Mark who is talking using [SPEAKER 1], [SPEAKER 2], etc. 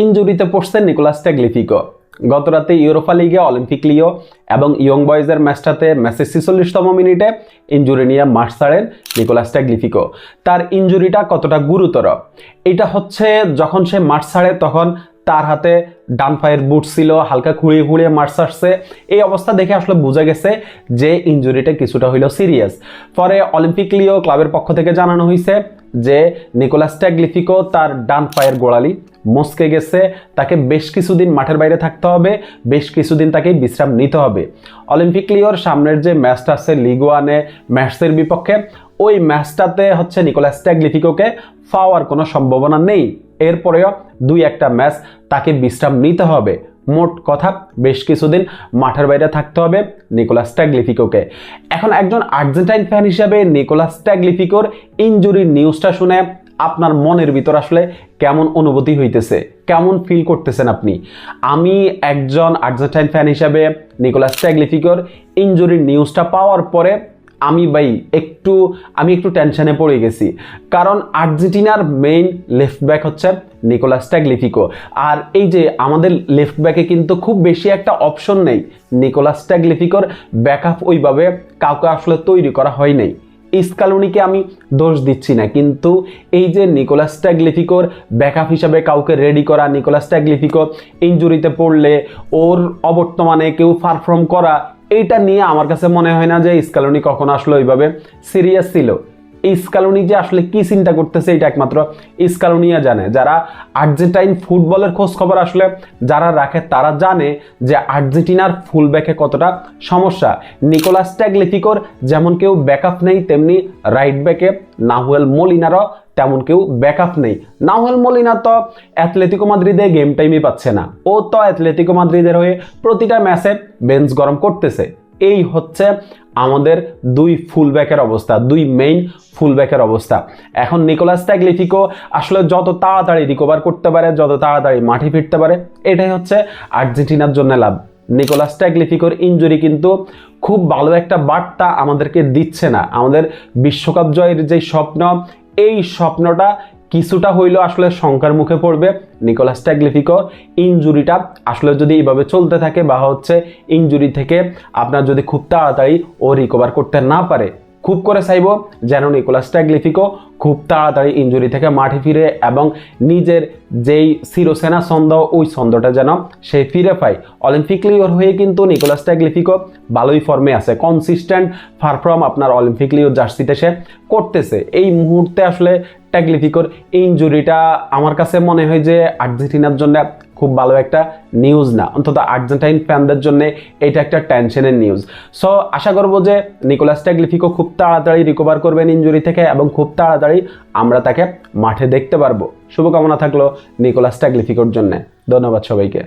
[SPEAKER 1] ইনজুরিতে পড়ছেন নিকোলাস ট্যাগলিফিকো। গতরাতে ইউরোপা লিগে অলিম্পিক লিও এবং ইয়ং বয়েজের ম্যাচটাতে ম্যাচের 46তম মিনিটে ইনজুরি নিয়ে মাঠ ছাড়েন নিকোলাস ট্যাগলিফিকো। তার ইনজুরিটা কতটা গুরুতর এটা হচ্ছে যখন সে মাঠ ছাড়ে তখন তার হাতে ডান পায়ের বুট ছিল, হালকা খুঁড়িয়ে খুঁড়িয়ে মাঠ ছাড়ছে। এই অবস্থা দেখে আসলে বোঝা গেছে যে ইনজুরিটা কিছুটা হইলো সিরিয়াস। পরে অলিম্পিক লিও ক্লাবের পক্ষ থেকে জানানো হয়েছে যে নিকোলাস ট্যাগলিফিকো তার ডান পায়ের গোড়ালি মচকে গেছে, তাকে বেশ কিছুদিন মাঠের বাইরে থাকতে হবে, বেশ কিছুদিন তাকে বিশ্রাম নিতে হবে। অলিম্পিক লিওর সামনের যে ম্যাচটা আছে লিগ ওয়ানে ম্যাচের বিপক্ষে, ওই ম্যাচটাতে হচ্ছে নিকোলাস ট্যাগলিফিকোকে পাওয়ার কোনো সম্ভাবনা নেই। এরপরেও 2-1টা ম্যাচ তাকে বিশ্রাম নিতে হবে। মোট কথা বেশ কিছুদিন মাঠের বাইরে থাকতে হবে নিকোলাস ট্যাগলিফিকোকে। এখন একজন আর্জেন্টাইন ফ্যান হিসেবে নিকোলাস ট্যাগলিফিকোর ইনজুরির নিউজটা শুনে আপনার মনের ভিতর আসলে কেমন অনুভূতি হইতেছে, কেমন ফিল করতেছেন আপনি? আমি একজন আর্জেন্টাইন ফ্যান হিসেবে নিকোলাস ট্যাগলিফিকোর ইনজুরির নিউজটা পাওয়ার পরে আমি একটু টেনশনে পড়ে গেছি। কারণ আর্জেন্টিনার মেইন লেফট ব্যাক হচ্ছে নিকোলাস ট্যাগলিফিকো, আর এই যে আমাদের লেফট ব্যাকে কিন্তু খুব বেশি একটা অপশন নেই। নিকোলাস ট্যাগলিফিকোর ব্যাকআপ ওইভাবে কাউকে আসলে তৈরি করা হয় নাই। স্কালোনিকে আমি দোষ দিচ্ছি না, কিন্তু এই যে নিকোলাস ট্যাগলিফিকোর ব্যাকআপ হিসাবে কাউকে রেডি করা, নিকোলাস ট্যাগলিফিকো ইনজুরিতে পড়লে ওর অবর্তমানে কেউ পারফর্ম করা, এইটা নিয়ে আমার কাছে মনে হয় না যে স্কালোনি কখনো আসলে ওইভাবে সিরিয়াস ছিল। স্কালোনি যে আসলে কি চিন্তা করতেছে এটা একমাত্র স্কালোনিয়া জানে। যারা আর্জেন্টাইন ফুটবলের খোঁজ খবর আসলে যারা রাখে তারা জানে যে আর্জেন্টিনার ফুলব্যাকে কতটা সমস্যা। নিকোলাস ট্যাগলিফিকোর যেমন কেউ ব্যাকআপ নেই, তেমনি রাইট ব্যাকে নাহুয়েল মলিনারও তেমন কেউ ব্যাকআপ নেই। নাহুয়েল মলিনা তো অ্যাথলেটিকো মাদ্রিদে গেম টাইমই পাচ্ছে না, ও তো অ্যাথলেটিকো মাদ্রিদের হয়ে প্রতিটা ম্যাচে বেঞ্চ গরম করতেছে। এই হচ্ছে আমাদের দুই ফুলব্যাকের অবস্থা, দুই মেইন ফুলব্যাকের অবস্থা। এখন নিকোলাস ট্যাগলিফিকো আসলে যত তাড়াতাড়ি রিকভার করতে পারে, যত তাড়াতাড়ি মাঠে ফিরতে পারে, এটাই হচ্ছে আর্জেন্টিনার জন্য লাভ। নিকোলাস ট্যাগলিফিকোর ইনজুরি কিন্তু খুব ভালো একটা বার্তা আমাদেরকে দিচ্ছে না। আমাদের বিশ্বকাপ জয়ের যে স্বপ্ন, এই স্বপ্নটা কিছুটা হইলেও আসলে শঙ্কার মুখে পড়বে। নিকোলাস ট্যাগলিফিকো ইনজুরিটা আসলে যদি এইভাবে চলতে থাকে বা হচ্ছে ইনজুরি থেকে আপনার যদি খুব তাড়াতাড়ি ও রিকভার করতে না পারে, খুব করে চাইব যেন নিকোলাস ট্যাগলিফিকো খুব তাড়াতাড়ি ইনজুরি থেকে মাঠে ফিরে এবং নিজের যেই চিরসেনা ছন্দ, ওই ছন্দটা যেন সে ফিরে পায়। অলিম্পিক লিওর হয়ে কিন্তু নিকোলাস ট্যাগলিফিকো ভালোই ফর্মে আছে, কনসিস্টেন্ট পারফর্ম আপনার অলিম্পিক লিওর জার্সিতে সে করতেছে। এই মুহূর্তে আসলে ট্যাগলিফিকোর ইনজুরিটা আমার কাছে মনে হয় যে আর্জেন্টিনার জন্য খুব ভালো একটা নিউজ না, অন্তত আর্জেন্টাইন ফ্যানদের জন্য এটা একটা টেনশনের নিউজ। সো আশা করব যে নিকোলাস ট্যাগলিফিকো খুব তাড়াতাড়ি রিকভার করবেন ইনজুরি থেকে এবং খুব তাড়াতাড়ি আমরা তাকে মাঠে দেখতে পারবো। শুভকামনা থাকলো নিকোলাস ট্যাগলিফিকোর জন্য। ধন্যবাদ সবাইকে।